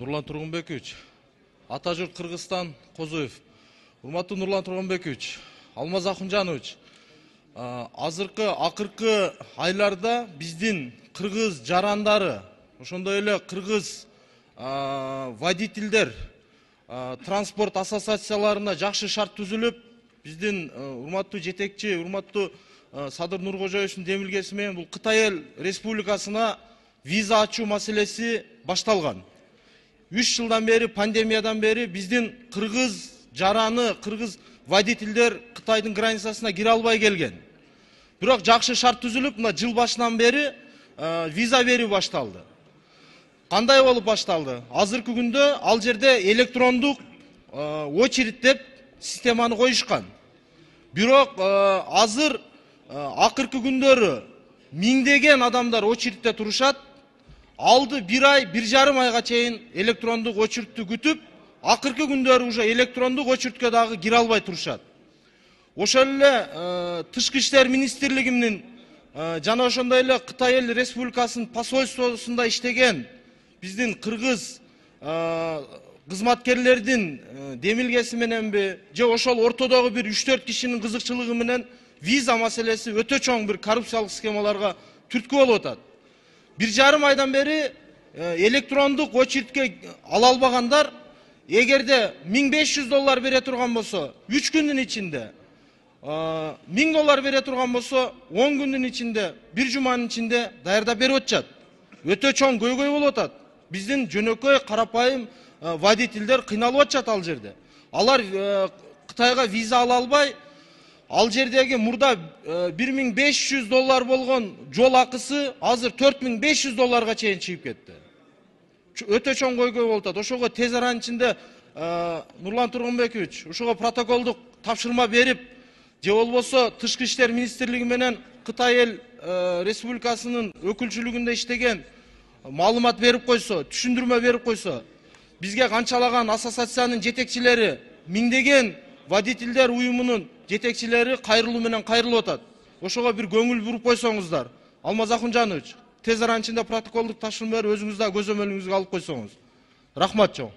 Нурлан Тургунбекович, Атажурт Кыргызстан, Козуев. Урматтуу Нурлан Тургунбекович, Алмаз Акунжанович, акыркы айларда биздин кыргыз жарандары, ошондой эле кыргыз водительдер, транспорт ассоциацияларына жакшы шарт түзүлүп, биздин урматтуу жетекчи, урматтуу Садыр Нуркожоевичтин демилгеси менен бул Кытай Эл Республикасына виза ачуу маселеси башталган. 3 жылдан бери, пандемиядан бери биздин кыргыз жараны, кыргыз водительдер Кытайдын границасына кире албай келген. Бирок жакшы шарт түзүлүп, мына жыл башынан бери виза берүү башталды. Кандай болуп башталды? Азыркы күндө ал жерде электрондук очередь деп системаны коюшкан. Бирок азыр акыркы күндөрү миңдеген адамдар очередьте турушат. Алды 1 ай, 1,5 айга чейин электрондук очередти күтүп, акыркы күндөрү уже электрондук очередке дагы кире албай турушат. Ошол эле Тышкы иштер министрлигинин жана ошондой эле Кытай Эл Республикасынын посольствосунда иштеген биздин кыргыз кызматкерлердин демилгеси мененби, же ошол ортодогу бир 3-4 кишинин кызыкчылыгы менен виза маселеси өтө чоң бир коррупциялык схемаларга түрткү болуп атат. 1,5 айдан бери электрондук очередке ала албагандар, эгерде $1500 бере турган болсо, 3 күндүн ичинде, $1000 бере турган болсо, 10 күндүн ичинде, 1 жуманын ичинде даярдап берип атышат. Өтө чоң көйгөй болуп атат. Биздин жөнөкөй карапайым водительдер кыйналып атышат ал жерде. Алар Кытайга виза ала албай, ал жердеги мурда $1500 болгон жол акысы азыр $4500 чейин чыгып кетти. Өтө чоң көйгөй болуп атат. Ошого тез аранын ичинде Нурлан Тургунбекович, ошого протоколдук тапшырма берип, же болбосо Тышкы иштер министрлиги менен Кытай Эл Республикасынын өкүлчүлүгүндө иштеген маалымат берип койсо, түшүндүрмө берип койсо, бизге канчалаган ассоциациянын жетекчилери, миңдеген водительдер уюмунун жетекчилери кайрылуу менен кайрылып атат. Ошого бир көңүл буруп койсоңуздар. Алмаз Акунжанович, тез аранын ичинде протоколдук тапшырма берип, өзүңүз да көзөмөлүңүзгө алып койсоңуз. Рахмат чоң.